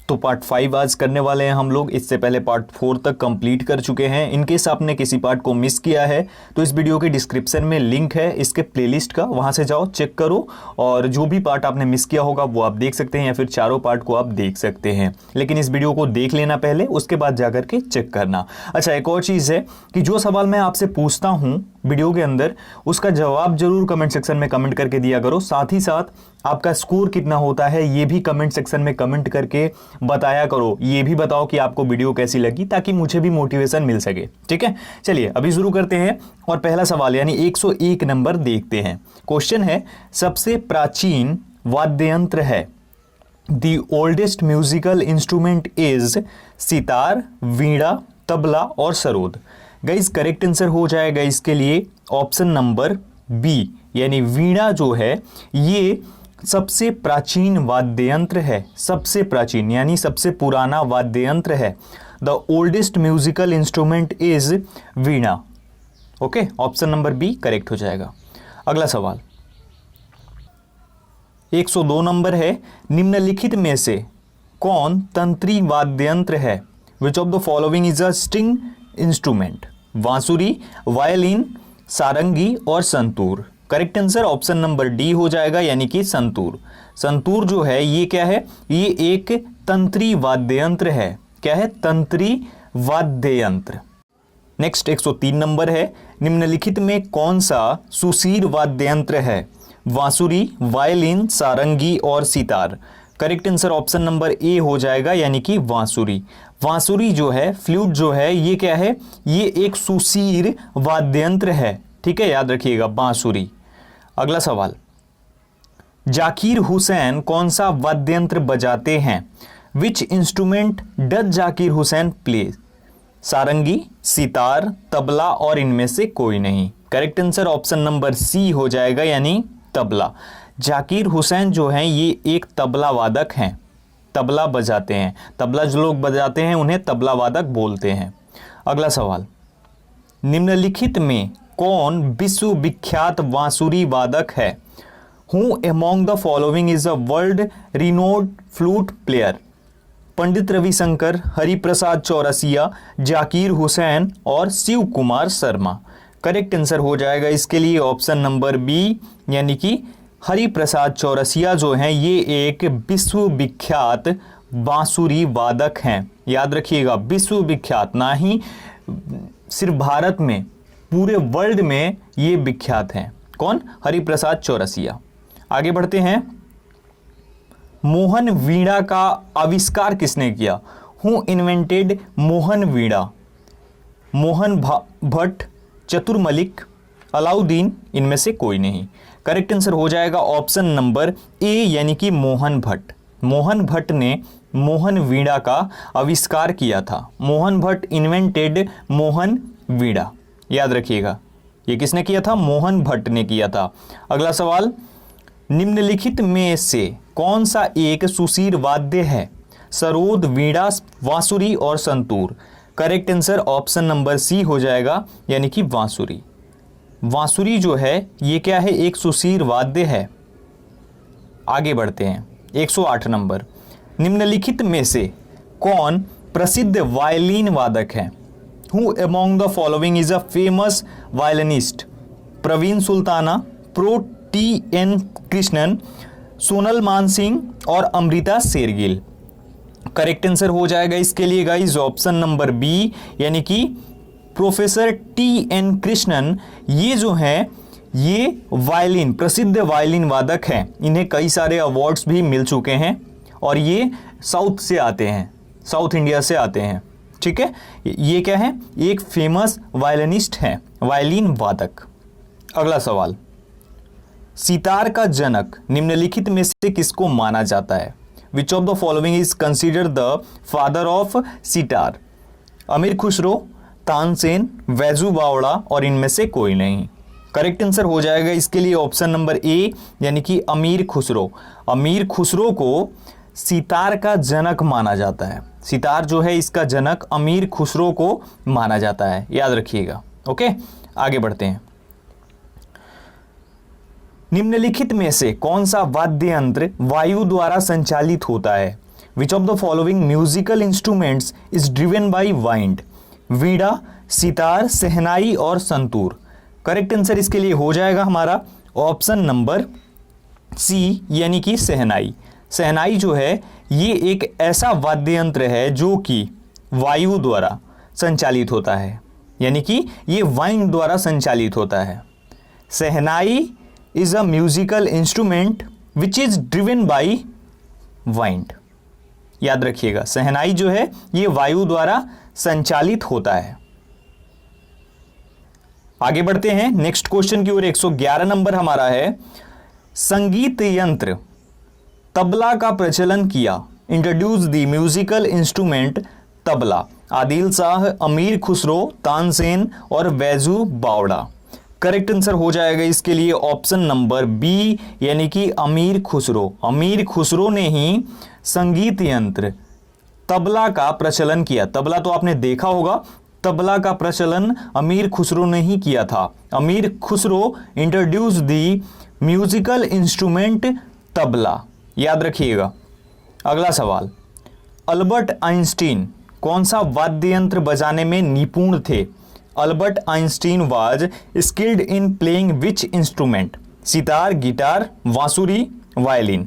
तो पार्ट 5 आज करने वाले हैं हम लोग। इससे पहले पार्ट 4 तक कंप्लीट कर चुके हैं। इनकेस आपने किसी पार्ट को मिस किया है तो इस वीडियो के डिस्क्रिप्शन में लिंक है इसके प्लेलिस्ट का, वहां से जाओ चेक करो और जो भी पार्ट आपने मिस किया होगा वो आप देख सकते हैं या फिर चारों पार्ट को आप देख सकते हैं। लेकिन इस वीडियो को देख लेना पहले, उसके बाद जाकर के चेक करना। अच्छा, एक और चीज़ है कि जो सवाल मैं आपसे पूछता हूँ वीडियो के अंदर, उसका जवाब जरूर कमेंट सेक्शन में कमेंट करके दिया करो। साथ ही साथ आपका स्कोर कितना होता है ये भी कमेंट सेक्शन में कमेंट करके बताया करो। ये भी बताओ कि आपको वीडियो कैसी लगी, ताकि मुझे भी मोटिवेशन मिल सके। ठीक है, चलिए अभी शुरू करते हैं और पहला सवाल यानी 101 नंबर देखते हैं। क्वेश्चन है, सबसे प्राचीन वाद्य यंत्र है। The oldest musical instrument is sitar, veena, tabla और सरोद। गाइस करेक्ट आंसर हो जाएगा इसके लिए ऑप्शन नंबर बी, यानी वीणा जो है ये सबसे प्राचीन वाद्य यंत्र है। सबसे प्राचीन यानी सबसे पुराना वाद्य यंत्र है। The oldest musical instrument is veena. Okay, option number B correct हो जाएगा। अगला सवाल 102 नंबर है, निम्नलिखित में से कौन तंत्री वाद्य यंत्र है? Which of the following is a string instrument? बांसुरी, वायलिन, सारंगी और santoor. Correct answer option number D हो जाएगा, यानी कि संतूर। संतूर जो है ये क्या है? ये एक तंत्री वाद्य यंत्र है। क्या है? तंत्री वाद्य यंत्र। नेक्स्ट 103 नंबर है, निम्नलिखित में कौन सा सुशीर वाद्य यंत्र है? बांसुरी, वायलिन, सारंगी और sitar. Correct answer option number A हो जाएगा, यानी कि बांसुरी। बांसुरी जो है, फ्लूट जो है, ये क्या है? ये एक सुशीर वाद्य यंत्र है। ठीक है, याद रखिएगा बांसुरी। अगला सवाल, जाकिर हुसैन कौन सा वाद्य यंत्र बजाते हैं? Which instrument does Zakir Hussain play? Sarangi, sitar, tabla और इनमें से कोई नहीं। Correct answer option number C हो जाएगा, यानी तबला। जाकिर हुसैन जो हैं ये एक तबला वादक हैं, तबला बजाते हैं। तबला जो लोग बजाते हैं उन्हें तबला वादक बोलते हैं। अगला सवाल, निम्नलिखित में कौन विश्वविख्यात बांसुरी वादक है? Who among the following is a world renowned flute player? Pandit Ravishankar, Hariprasad Chaurasia, Zakir Hussain और शिव कुमार शर्मा। करेक्ट आंसर हो जाएगा इसके लिए ऑप्शन नंबर बी, यानी कि हरिप्रसाद चौरसिया जो हैं ये एक विश्वविख्यात बांसुरी वादक हैं। याद रखिएगा, विश्वविख्यात, ना ही सिर्फ भारत में, पूरे वर्ल्ड में ये विख्यात हैं। कौन? हरिप्रसाद चौरसिया। आगे बढ़ते हैं, मोहन वीणा का आविष्कार किसने किया? हु इन्वेंटेड मोहन वीणा? मोहन भट्ट, चतुर मलिक, अलाउद्दीन, इनमें से कोई नहीं। करेक्ट आंसर हो जाएगा ऑप्शन नंबर ए, यानी कि मोहन भट्ट। मोहन भट्ट ने मोहन वीणा का आविष्कार किया था। मोहन भट्ट इन्वेंटेड मोहन वीणा। याद रखिएगा, ये किसने किया था? मोहन भट्ट ने किया था। अगला सवाल, निम्नलिखित में से कौन सा एक सुशीर वाद्य है? सरोद, वीणा, बांसुरी और santoor. Correct answer option number C हो जाएगा, यानी कि बांसुरी। बांसुरी जो है ये क्या है? एक सुशीर वाद्य है। आगे बढ़ते हैं 108 नंबर, निम्नलिखित में से कौन प्रसिद्ध वायलिन वादक है? Who among the following is a famous violinist? Praveen Sultana, prof T N Krishnan, Sonal Mansingh और अमृता शेरगिल। करेक्ट आंसर हो जाएगा इसके लिए गाइस ऑप्शन नंबर बी, यानी कि प्रोफेसर टी एन कृष्णन। ये जो हैं ये वायलिन, प्रसिद्ध वायलिन वादक हैं। इन्हें कई सारे अवार्ड्स भी मिल चुके हैं और ये साउथ से आते हैं, साउथ इंडिया से आते हैं। ठीक है, ये क्या है? एक फेमस वायलिनिस्ट हैं, वायलिन वादक। अगला सवाल, सितार का जनक निम्नलिखित में से किसको माना जाता है? Which of the following is considered the father of sitar? अमीर खुसरो, तानसेन, वैजू बावड़ा और इनमें से कोई नहीं। करेक्ट आंसर हो जाएगा इसके लिए ऑप्शन नंबर ए, यानी कि अमीर खुसरो। अमीर खुसरो को सितार का जनक माना जाता है। सितार जो है इसका जनक अमीर खुसरो को माना जाता है, याद रखिएगा। ओके, आगे बढ़ते हैं। निम्नलिखित में से कौन सा वाद्य यंत्र वायु द्वारा संचालित होता है? Which of the following musical instruments is driven by wind? Veena, sitar, shehnai और संतूर। करेक्ट आंसर इसके लिए हो जाएगा हमारा ऑप्शन नंबर सी, यानी कि शहनाई। शहनाई जो है ये एक ऐसा वाद्य यंत्र है जो कि वायु द्वारा संचालित होता है, यानी कि ये वाइंड द्वारा संचालित होता है। Shehnai is a musical instrument which is driven by wind. याद रखिएगा, शहनाई जो है ये वायु द्वारा संचालित होता है। आगे बढ़ते हैं नेक्स्ट क्वेश्चन की ओर। 111 नंबर हमारा है, संगीत यंत्र तबला का प्रचलन किया। Introduce the musical instrument tabla. Adil Shah, अमीर खुसरो, तानसेन और बैजू बावड़ा। करेक्ट आंसर हो जाएगा इसके लिए ऑप्शन नंबर बी, यानी कि अमीर खुसरो। अमीर खुसरो ने ही संगीत यंत्र तबला का प्रचलन किया। तबला तो आपने देखा होगा, तबला का प्रचलन अमीर खुसरो ने ही किया था। अमीर Khusro introduce the musical instrument tabla. याद रखिएगा। अगला सवाल, अल्बर्ट आइंस्टीन कौन सा वाद्य यंत्र बजाने में निपुण थे? Albert Einstein was skilled in playing which instrument? Sitar, guitar, bansuri, violin.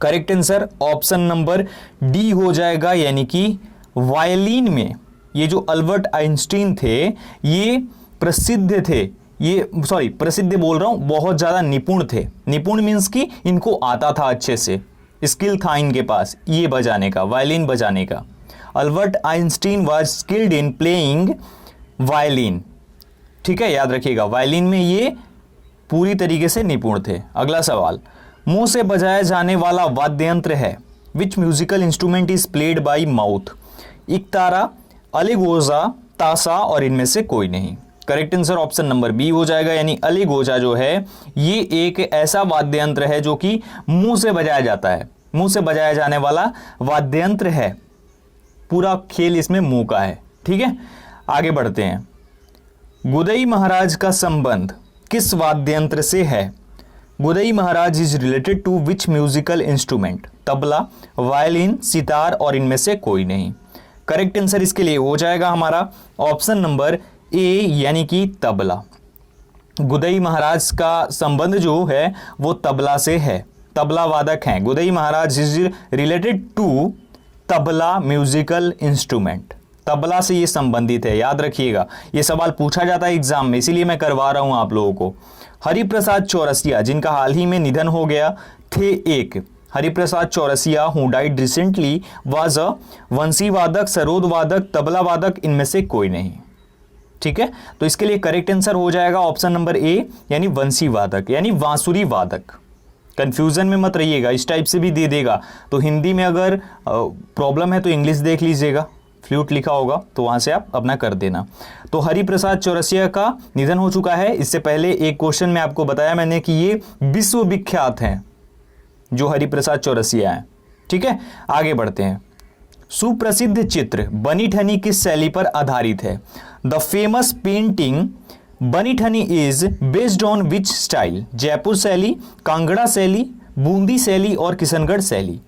Correct answer option number D हो जाएगा, यानी कि वायलिन में ये जो अल्बर्ट आइंस्टीन थे ये प्रसिद्ध थे, प्रसिद्ध बोल रहा हूं, बहुत ज्यादा निपुण थे। निपुण मीन्स कि इनको आता था, अच्छे से स्किल था इनके पास ये बजाने का, वायलिन बजाने का। Albert Einstein was skilled in playing violin. ठीक है, याद रखिएगा, वायलिन में ये पूरी तरीके से निपुण थे। अगला सवाल, मुंह से बजाया जाने वाला वाद्य यंत्र है। Which musical instrument is played by mouth? Ektara, algoza, tasha और इनमें से कोई नहीं। Correct answer option number B हो जाएगा, यानी अलीगोजा जो है ये एक ऐसा वाद्य यंत्र है जो कि मुंह से बजाया जाता है। मुंह से बजाया जाने वाला वाद्य यंत्र है। पूरा खेल इसमें मुंह का है। ठीक है, आगे बढ़ते हैं। गुदई महाराज का संबंध किस वाद्य यंत्र से है? Gudai Maharaj is related to which musical instrument? Tabla, violin, sitar और इनमें से कोई नहीं। करेक्ट आंसर इसके लिए हो जाएगा हमारा ऑप्शन नंबर ए, यानी कि तबला। गुदई महाराज का संबंध जो है वो तबला से है, तबला वादक हैं। Gudai Maharaj is related to tabla musical instrument. Tabla से ये संबंधित है, याद रखिएगा, ये सवाल पूछा जाता है एग्जाम में, इसीलिए मैं करवा रहा हूं आप लोगों को। हरिप्रसाद चौरसिया जिनका हाल ही में निधन हो गया थे एक। Hariprasad Chaurasia who died recently was a वंशी वादक, सरोद वादक, तबला वादक, इनमें से कोई नहीं। ठीक है, तो इसके लिए करेक्ट आंसर हो जाएगा ऑप्शन नंबर ए, यानी वंशी वादक, यानी बांसुरी वादक। कंफ्यूजन में मत रहिएगा, इस टाइप से भी दे देगा, तो हिंदी में अगर प्रॉब्लम है तो इंग्लिश देख लीजिएगा, फ्लूट लिखा होगा तो वहां से आप अपना कर देना। तो हरिप्रसाद चौरसिया का निधन हो चुका है। इससे पहले एक क्वेश्चन में आपको बताया मैंने कि ये विश्व विख्यात हैं जो हरिप्रसाद चौरसिया हैं। ठीक है, आगे बढ़ते हैं। सुप्रसिद्ध चित्र बनी ठनी किस शैली पर आधारित है? The famous painting Bani Thani is based on which style? Jaipur शैली, कांगड़ा शैली, बूंदी शैली और किशनगढ़ शैली।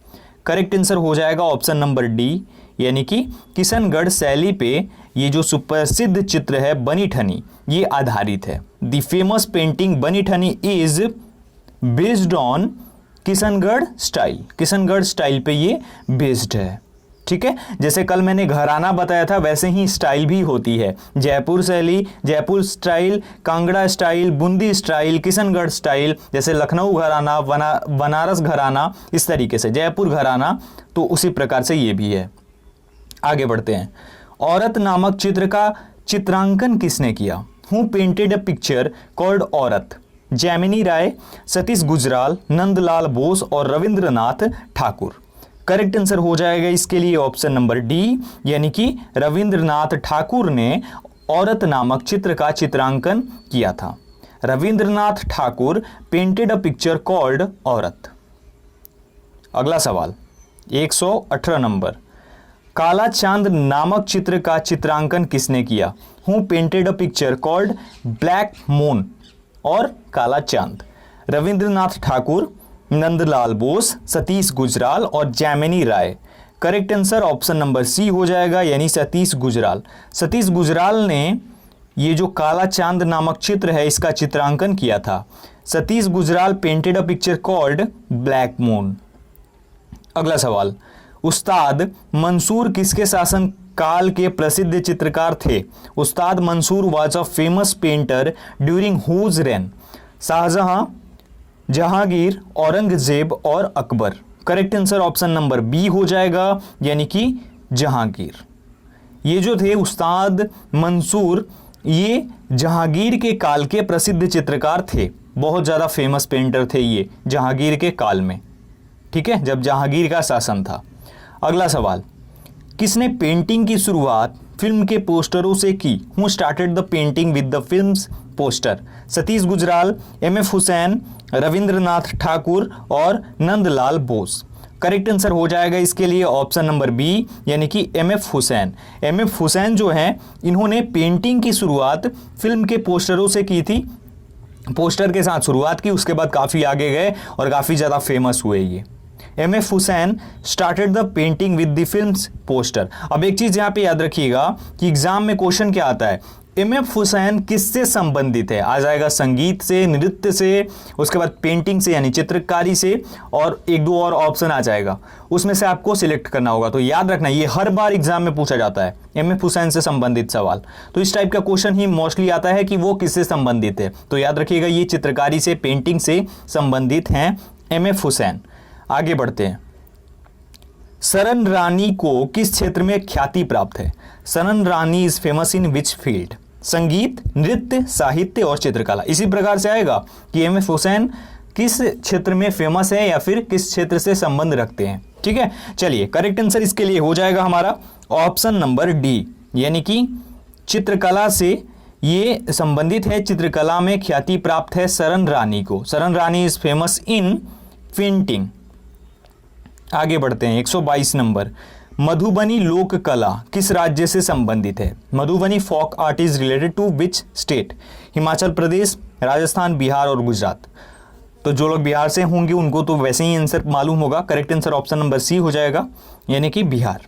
करेक्ट आंसर हो जाएगा ऑप्शन नंबर डी, यानी कि किशनगढ़ शैली पे ये जो सुप्रसिद्ध चित्र है बनी ठनी ये आधारित है। The famous painting Bani Thani is based on Kishangarh style. Kishangarh style पे ये बेस्ड है। ठीक है, जैसे कल मैंने घराना बताया था वैसे ही स्टाइल भी होती है। जयपुर शैली, Jaipur style, Kangra style, Bundi style, Kishangarh style, जैसे लखनऊ घराना, बनारस घराना, इस तरीके से जयपुर घराना, तो उसी प्रकार से ये भी है। आगे बढ़ते हैं। औरत नामक चित्र का चित्रांकन किसने किया? Who painted a picture called औरत? जैमिनी राय, सतीश गुजराल, नंदलाल बोस और रविंद्रनाथ ठाकुर। करेक्ट आंसर हो जाएगा इसके लिए ऑप्शन नंबर डी, यानी कि रविंद्रनाथ ठाकुर ने औरत नामक चित्र का चित्रांकन किया था। Rabindranath Thakur painted a picture called औरत। अगला सवाल 118 नंबर। काला चांद नामक चित्र का चित्रांकन किसने किया? Who painted a picture called black moon और काला चांद? रविंद्रनाथ ठाकुर, नंदलाल बोस, सतीश गुजराल और Jamini Roy. Correct answer option number C हो जाएगा, यानी सतीश गुजराल। सतीश गुजराल ने ये जो काला चांद नामक चित्र है इसका चित्रांकन किया था। Satish Gujral painted a picture called black moon. अगला सवाल, उस्ताद मंसूर किसके शासन काल के प्रसिद्ध चित्रकार थे? Ustad Mansur was a famous painter during whose reign? Shahjahan, Jahangir, Aurangzeb और Akbar. Correct answer option number B हो जाएगा, यानी कि जहांगीर। ये जो थे उस्ताद मंसूर, ये जहांगीर के काल के प्रसिद्ध चित्रकार थे, बहुत ज़्यादा फेमस पेंटर थे ये जहांगीर के काल में, ठीक है, जब जहांगीर का शासन था। अगला सवाल, किसने पेंटिंग की शुरुआत फिल्म के पोस्टरों से की? Who started the painting with the films poster? Satish Gujral, MF. Hussain, Rabindranath Thakur और नंदलाल बोस। करेक्ट आंसर हो जाएगा इसके लिए ऑप्शन नंबर बी, यानी कि एम.एफ. हुसैन। एम.एफ. हुसैन जो हैं इन्होंने पेंटिंग की शुरुआत फिल्म के पोस्टरों से की थी, पोस्टर के साथ शुरुआत की, उसके बाद काफ़ी आगे गए और काफ़ी ज़्यादा फेमस हुए ये। MF. Hussain started the painting with the films poster. अब एक चीज़ यहाँ पे याद रखिएगा कि एग्जाम में क्वेश्चन क्या आता है, एम.एफ. हुसैन किससे संबंधित है? आ जाएगा संगीत से, नृत्य से, उसके बाद पेंटिंग से यानी चित्रकारी से, और एक दो और ऑप्शन आ जाएगा, उसमें से आपको सिलेक्ट करना होगा। तो याद रखना ये हर बार एग्जाम में पूछा जाता है, एम.एफ. हुसैन से संबंधित सवाल। तो इस टाइप का क्वेश्चन ही मोस्टली आता है कि वो किससे संबंधित है। तो याद रखिएगा ये चित्रकारी से, पेंटिंग से संबंधित हैं एम.एफ. हुसैन। आगे बढ़ते हैं, सरन रानी को किस क्षेत्र में ख्याति प्राप्त है? Saran Rani is famous in which field? संगीत, नृत्य, साहित्य और चित्रकला। इसी प्रकार से आएगा कि एम.एफ. हुसैन किस क्षेत्र में फेमस है या फिर किस क्षेत्र से संबंध रखते हैं, ठीक है। चलिए करेक्ट आंसर इसके लिए हो जाएगा हमारा ऑप्शन नंबर डी, यानी कि चित्रकला से ये संबंधित है, चित्रकला में ख्याति प्राप्त है सरन रानी को। Saran Rani is famous in painting. आगे बढ़ते हैं, 122 नंबर, मधुबनी लोक कला किस राज्य से संबंधित है? Madhubani folk art is related to which state? Himachal Pradesh, Rajasthan, Bihar और गुजरात। तो जो लोग बिहार से होंगे उनको तो वैसे ही आंसर मालूम होगा। Correct answer option number C हो जाएगा, यानी कि बिहार।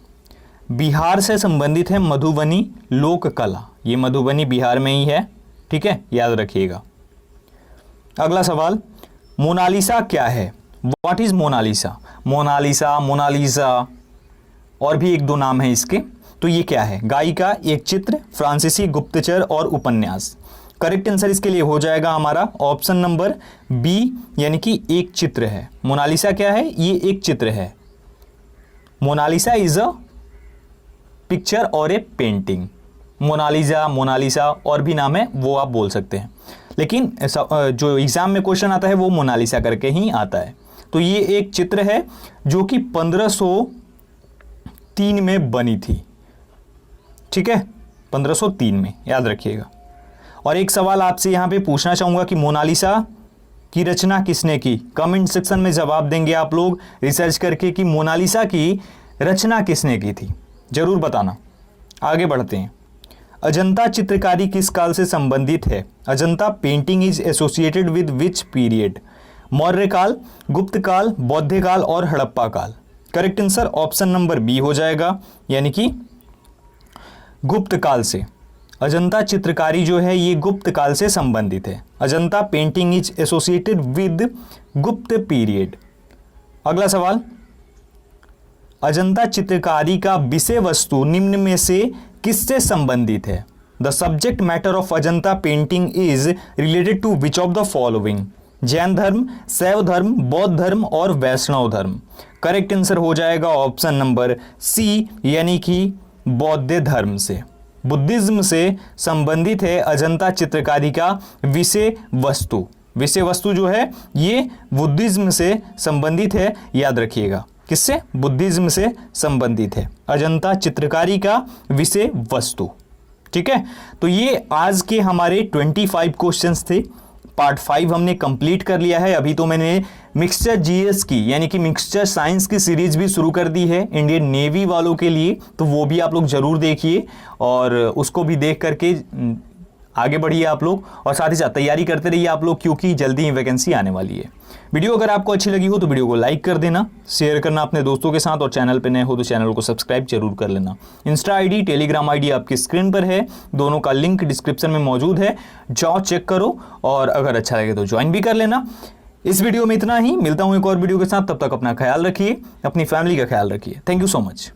बिहार से संबंधित है मधुबनी लोक कला, ये मधुबनी बिहार में ही है, ठीक है, याद रखिएगा। अगला सवाल, मोनालिसा क्या है? What is Mona Lisa? Mona Lisa, Mona Lisa और भी एक दो नाम है इसके। तो ये क्या है? गायिका, एक चित्र, फ्रांसीसी गुप्तचर और उपन्यास। करेक्ट आंसर इसके लिए हो जाएगा हमारा ऑप्शन नंबर बी, यानी कि एक चित्र है। मोनालिसा क्या है? ये एक चित्र है। मोनालिसा इज अ पिक्चर और ए पेंटिंग। मोनालिसा, मोनालिसा और भी नाम है, वो आप बोल सकते हैं, लेकिन जो एग्जाम में क्वेश्चन आता है वो मोनालिसा करके ही आता है। तो ये एक चित्र है जो कि 1503 में बनी थी, ठीक है, 1503 में, याद रखिएगा। और एक सवाल आपसे यहाँ पे पूछना चाहूँगा कि मोनालिसा की रचना किसने की? कमेंट सेक्शन में जवाब देंगे आप लोग रिसर्च करके कि मोनालिसा की रचना किसने की थी, जरूर बताना। आगे बढ़ते हैं, अजंता चित्रकारी किस काल से संबंधित है? Ajanta painting is associated with which period? Maurya काल, गुप्त काल, बौद्ध काल और हड़प्पा काल। Correct answer option number B हो जाएगा, यानी कि गुप्त काल से। अजंता चित्रकारी जो है ये गुप्त काल से संबंधित है। Ajanta painting is associated with गुप्त पीरियड। अगला सवाल, अजंता चित्रकारी का विषय वस्तु निम्न में से किससे संबंधित है? The subject matter of Ajanta painting is related to which of the following? Jain धर्म, शैव धर्म, बौद्ध धर्म और वैष्णव धर्म। करेक्ट आंसर हो जाएगा ऑप्शन नंबर सी, यानी कि बौद्ध धर्म से, बुद्धिज्म से संबंधित है अजंता चित्रकारी का विषय वस्तु। विषय वस्तु जो है ये बुद्धिज्म से संबंधित है, याद रखिएगा। किससे? बुद्धिज्म से संबंधित है अजंता चित्रकारी का विषय वस्तु, ठीक है। तो ये आज के हमारे 25 क्वेश्चंस थे। पार्ट 5 हमने कंप्लीट कर लिया है। अभी तो मैंने मिक्सचर जीएस की यानी कि मिक्सचर साइंस की सीरीज भी शुरू कर दी है इंडियन नेवी वालों के लिए, तो वो भी आप लोग जरूर देखिए और उसको भी देख करके आगे बढ़िए आप लोग, और साथ ही साथ तैयारी करते रहिए आप लोग, क्योंकि जल्दी ही वैकेंसी आने वाली है। वीडियो अगर आपको अच्छी लगी हो तो वीडियो को लाइक कर देना, शेयर करना अपने दोस्तों के साथ, और चैनल पे नए हो तो चैनल को सब्सक्राइब जरूर कर लेना। इंस्टा आईडी, टेलीग्राम आईडी आपकी स्क्रीन पर है, दोनों का लिंक डिस्क्रिप्शन में मौजूद है, जाओ चेक करो, और अगर अच्छा लगे तो ज्वाइन भी कर लेना। इस वीडियो में इतना ही, मिलता हूं एक और वीडियो के साथ, तब तक अपना ख्याल रखिए, अपनी फैमिली का ख्याल रखिए। Thank you so much.